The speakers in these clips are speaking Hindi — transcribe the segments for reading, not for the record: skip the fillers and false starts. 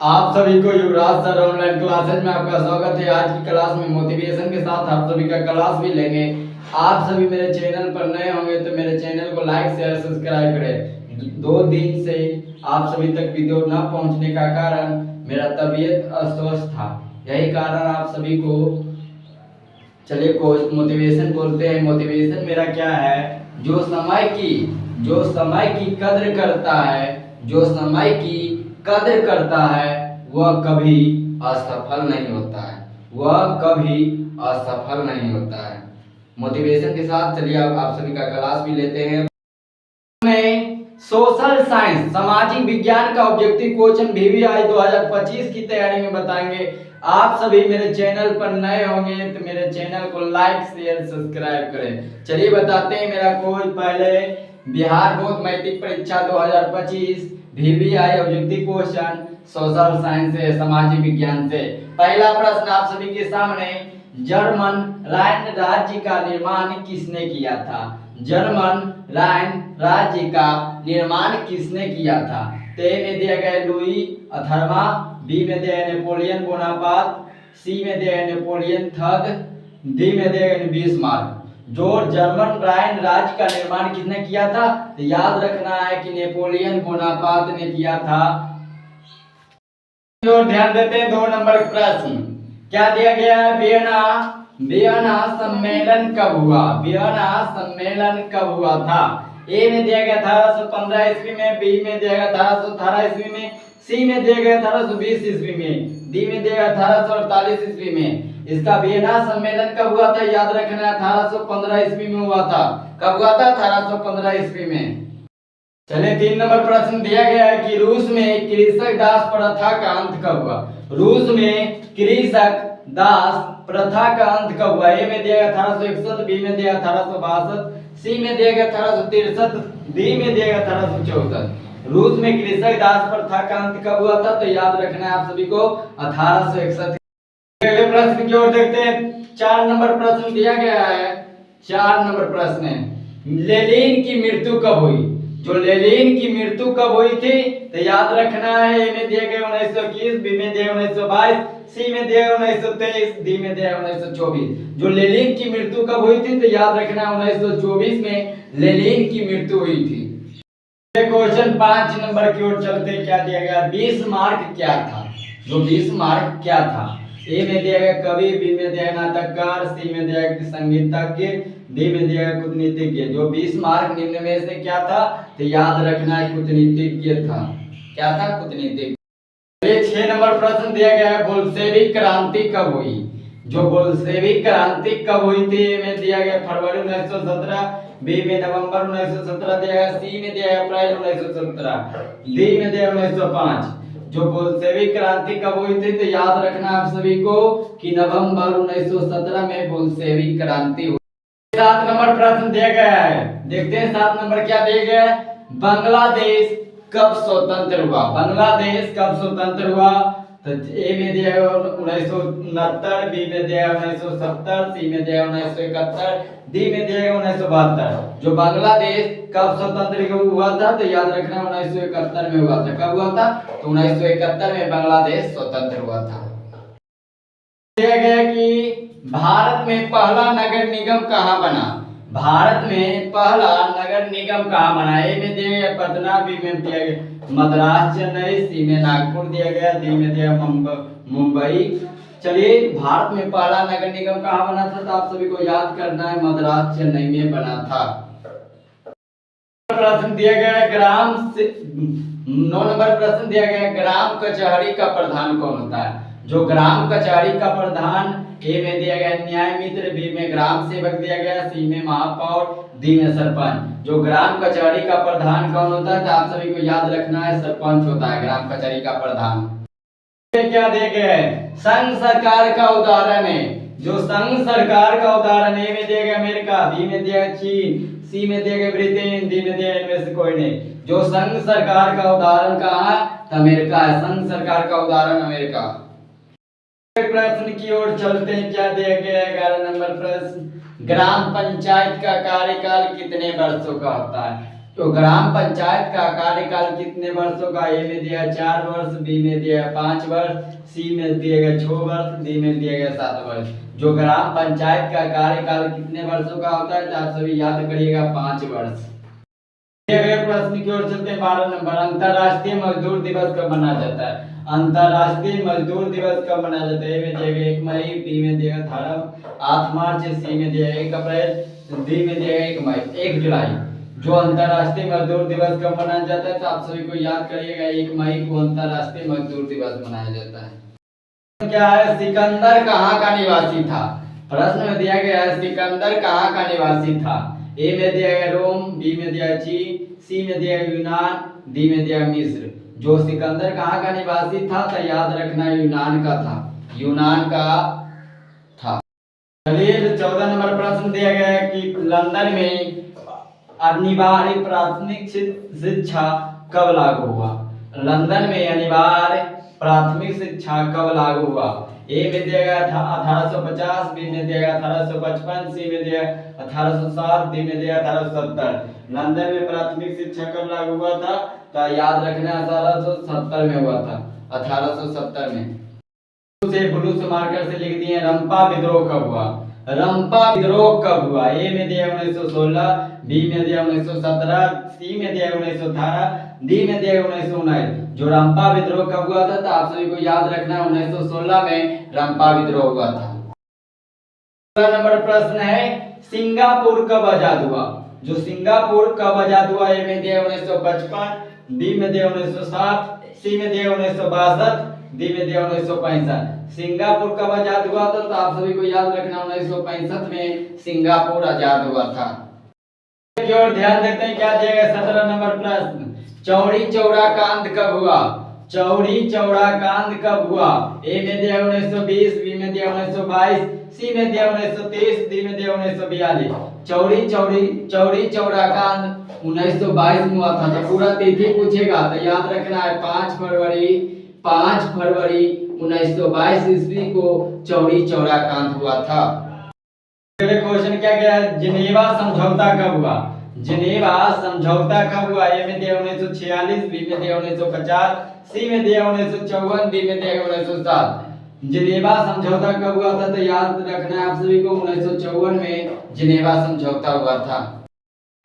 आप सभी को युवराज सर ऑनलाइन क्लासेज में आपका स्वागत है। आज की क्लास में मोटिवेशन के साथ आप सभी का क्लास भी लेंगे। आप सभी मेरे चैनल पर नए होंगे तो मेरे चैनल को लाइक शेयर सब्सक्राइब करें। 2 दिन से आप सभी तक वीडियो ना पहुंचने का कारण मेरा तबीयत अस्वस्थ था, यही कारण आप सभी को। चलिए कोच मोटिवेशन बोलते हैं। मोटिवेशन मेरा क्या है? जो समय की कद्र करता है, जो समय की कद्र करता है वह कभी असफल नहीं होता है, वह कभी असफल नहीं होता है। मोटिवेशन के साथ चलिए आप सभी का क्लास भी लेते हैं। में सोशल साइंस सामाजिक विज्ञान का ऑब्जेक्टिव क्वेश्चन VVI 2025 की तैयारी में बताएंगे। आप सभी मेरे चैनल पर नए होंगे तो मेरे चैनल को लाइक शेयर सब्सक्राइब करें। चलिए बताते हैं मेरा कोई पहले बिहार बोर्ड मैट्रिक परीक्षा 2025 VVI objective question social science से, सामाजिक विज्ञान से। पहला प्रश्न आप सभी के सामने, जर्मन राइन राज्य का निर्माण किसने किया था? जर्मन राइन राज्य का निर्माण किसने किया था? ए में दिया गया लुई 18वां, बी में दिया गया नेपोलियन बोनापार्ट, सी में दिया गया नेपोलियन थर्ड, डी में दिया गया बिस्मार्क। जो जर्मन राइन राज्य का निर्माण किसने किया था? तो याद रखना है कि नेपोलियन बोनापार्ट ने किया था। और ध्यान देते हैं 2 नंबर प्रश्न क्या दिया गया है? वियना सम्मेलन कब हुआ? वियना सम्मेलन कब हुआ था? ए में दिया गया 1815 ईस्वी में, बी में दिया गया 1818 ईस्वी में, सी में दिया गया 1820 ईस्वी में, डी में दिया गया 1848 ईस्वी में। इसका वियना सम्मेलन कब हुआ था? याद रखना है 1815 ईस्वी में हुआ था। कब हुआ था? 1815 ईस्वी में। चलिए 3 नंबर प्रश्न दिया गया है कि रूस में कृषक दास प्रथा का अंत कब हुआ? रूस में कृषक दास प्रथा का अंत कब हुआ? ए में दिया गया 1861, बी में दिया 1862, सी में दिया गया 1863, डी में दिया गया 1864। रूस में कृषक दास प्रथा का अंत कब हुआ था? तो याद रखना है आप सभी को 1861। अगले प्रश्न की ओर देखते हैं। 4 नंबर प्रश्न दिया गया है। 4 नंबर प्रश्न है, लेनिन की मृत्यु कब हुई? जो लेनिन की मृत्यु कब हुई थी तो याद रखना है, ए में दिए गए 1921, बी में दिए 1922, सी में दिए 1923, डी में दिए 1924। जो लेनिन की मृत्यु कब हुई थी तो याद रखना 1924 में लेनिन की मृत्यु हुई थी। क्वेश्चन 5 नंबर की ओर चलते क्या दिया गया? बिस्मार्क क्या था? जो बिस्मार्क क्या था? ए में दिया गया कवि, बी में दिया नाटककार, सी में दिया संगीतज्ञ, डी में दिया कूटनीतिज्ञ। जो बिस्मार्क निम्न में से क्या था? तो याद रखना है कूटनीतिज्ञ था। क्या था? कूटनीतिज्ञ। 6 नंबर प्रश्न दिया गया है, बोल्शेविक क्रांति कब हुई? जो बोल्शेविक क्रांति कब हुई थी? ए में दिया गया फरवरी 1917, बी में नवंबर 1917 दिया गया, सी में दिया गया अप्रैल 1917, डी में दिया 1905। जो बोल्शेविक क्रांति कब हुई थी तो याद रखना आप सभी को कि नवंबर 1917 में बोल्शेविक क्रांति हुई। 7 नंबर प्रश्न दिया गया है, देखते हैं 7 नंबर क्या दिया गया है? बांग्लादेश कब स्वतंत्र हुआ? बांग्लादेश कब स्वतंत्र हुआ? तो ए में दिया है 1969, बी में दिया है 1970, सी में दिया है 1971, डी में दिया है 1972। जो बांग्लादेश कब स्वतंत्र हुआ था तो याद रखना 1971 में हुआ था। कब हुआ था? तो 1971 में बांग्लादेश स्वतंत्र हुआ था। दिया गया कि भारत में पहला नगर निगम कहाँ बना? भारत में पहला नगर निगम कहाँ बना? ए में दिया गया पटना, बी में दिया गया मद्रास चेन्नई, सी में नागपुर दिया गया, डी में दिया मुंबई। चलिए भारत में पहला नगर निगम कहाँ बना था? तो आप सभी को याद करना है मद्रास चेन्नई में बना था। प्रश्न दिया गया है 9 नंबर प्रश्न दिया गया है, ग्राम कचहरी का प्रधान कौन होता है? जो ग्राम कचहरी का प्रधान, ए में दिया गया न्याय मित्र, बी में ग्राम सेवक दिया गया, सी में महापौर, डी में सरपंच। जो ग्राम कचहरी का प्रधान कौन होता है तो आप सभी को याद रखना है सरपंच होता है ग्राम कचहरी का प्रधान। क्या दिया गया है? संघ सरकार का उदाहरण है। जो संघ सरकार का उदाहरण, ए में दिया गया अमेरिका, बी में दिया चीन, सी में दिया गया ब्रिटेन, डी में दिया इनमें से कोई नहीं। जो संघ सरकार का उदाहरण कहाँ है? तो अमेरिका है। संघ सरकार का उदाहरण अमेरिका। प्रश्न की ओर चलते हैं, क्या दिया गया? 11 नंबर प्रश्न, ग्राम पंचायत का कार्यकाल कितने वर्षों का होता है? तो ग्राम पंचायत का कार्यकाल कितने वर्षों का? ए में दिया 4 वर्ष, बी में दिया 5 वर्ष, सी में दिया गया 6 वर्ष, डी में दिया गया 7 वर्ष। जो ग्राम पंचायत का कार्यकाल कितने वर्षों का होता है? तो आप सभी याद करिएगा 5 वर्ष। दिए गए प्रश्न की ओर चलते हैं 12 नंबर। अंतरराष्ट्रीय मजदूर दिवस कब मनाया जाता है? अंतरराष्ट्रीय मजदूर दिवस कब मनाया जाता है? ए में दिया गया 1 मई, बी में दिया गया 8 मार्च, सी में दिया गया 1 अप्रैल, डी में दिया गया 1 मई 1 जुलाई। जो अंतरराष्ट्रीय मजदूर दिवस कब मनाया जाता है? तो आप सभी को याद करिएगा 1 मई को अंतरराष्ट्रीय मजदूर दिवस मनाया जाता है। क्या है? सिकंदर कहाँ का निवासी था? प्रश्न में दिया गया है सिकंदर कहाँ का निवासी था? ए में दिया गया रोम, बी में दिया चीन, सी में दिया यूनान, डी में दिया मिस्र। जो सिकंदर कहाँ का निवासी था? तो याद रखना यूनान का था, यूनान का था। चलिए 14 नंबर प्रश्न दिया गया है कि लंदन में अनिवार्य प्राथमिक शिक्षा कब लागू हुआ? लंदन में अनिवार्य प्राथमिक शिक्षा कब लागू हुआ? ए में दिया गया था 1850, बी में दिया गया 1855, सी में दिया 1860, डी में दिया 1870। लंदन में प्राथमिक शिक्षा कब लागू हुआ था? तो याद रखना 1870 में हुआ था, 1870 में। से ब्लू से मार्कर से लिख दिए रंपा विद्रोह कब हुआ? रंपा विद्रोह कब हुआ? ए में दिया 1916, बी में दिया 1917, सी में दिया 1918, डी में दिया 1919। जो रंपा विद्रोह कब हुआ था? तो आप सभी को याद रखना 1916 में रंपा विद्रोह हुआ था। अगला नंबर प्रश्न है सिंगापुर कब आजाद हुआ? जो सिंगापुर कब आजाद हुआ? ए में दिया 1955, बी में दिया 1960, सी में दिया 1962, डी में दिया 1965। सिंगापुर कब आजाद हुआ था? तो आप सभी को याद रखना 1965 में सिंगापुर आजाद हुआ था। की ओर ध्यान देते हैं क्या दिया गया 17 नंबर प्रश्न। चौड़ी चौड़ा कांड कब हुआ? चौड़ी चौड़ा कांड कब हुआ? ए में दिया 1920, बी में दिया 1922, सी में दिया 1930, डी में दिया 1942। चौड़ी चौड़ा कांड 1922 में हुआ था। तो पूरा तिथि पूछेगा तो याद रखना है 5 फरवरी 1922 ईस्वी को चौड़ी चौड़ा कांड हुआ था। अगले क्वेश्चन क्या गया? जिनेवा समझौता कब हुआ? जिनेवा समझौता कब हुआ? ए में दिया 1946, बी में दिया 1950, सी में दिया 1954, डी में दिया 1907। जिनेवा समझौता कब हुआ था? तो याद रखना है आप सभी को 1954 में जिनेवा समझौता हुआ था।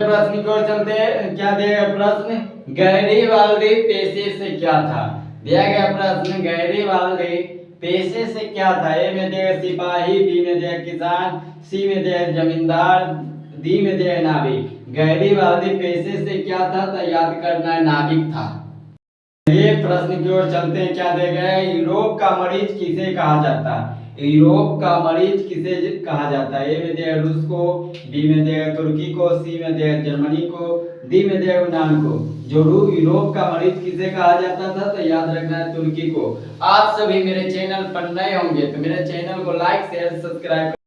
प्रश्न की ओर चलते हैं। क्या दिया गया प्रश्न? गैरीवाल्दी पेशे से क्या था? दिया गया प्रश्न गैरीवाल्दी पेशे से क्या था? ए में दिया सिपाही, बी में दिया किसान, सी में दिया जमींदार, डी में दिया नाविक। गैरीवाल्दी पेशे से क्या था? तो याद करना है नाविक था। ये प्रश्न की ओर चलते हैं। क्या दिया गया? यूरोप का मरीज किसे कहा जाता है? यूरोप का मरीज किसे कहा जाता है? ए में दिया रूस को, बी में दिया तुर्की को, सी में दिया जर्मनी को, डी में दिया यूनान को। जो यूरोप का मरीज किसे कहा जाता था? तो याद रखना है तुर्की को। आप सभी मेरे चैनल पर नए होंगे तो मेरे चैनल को लाइक शेयर सब्सक्राइब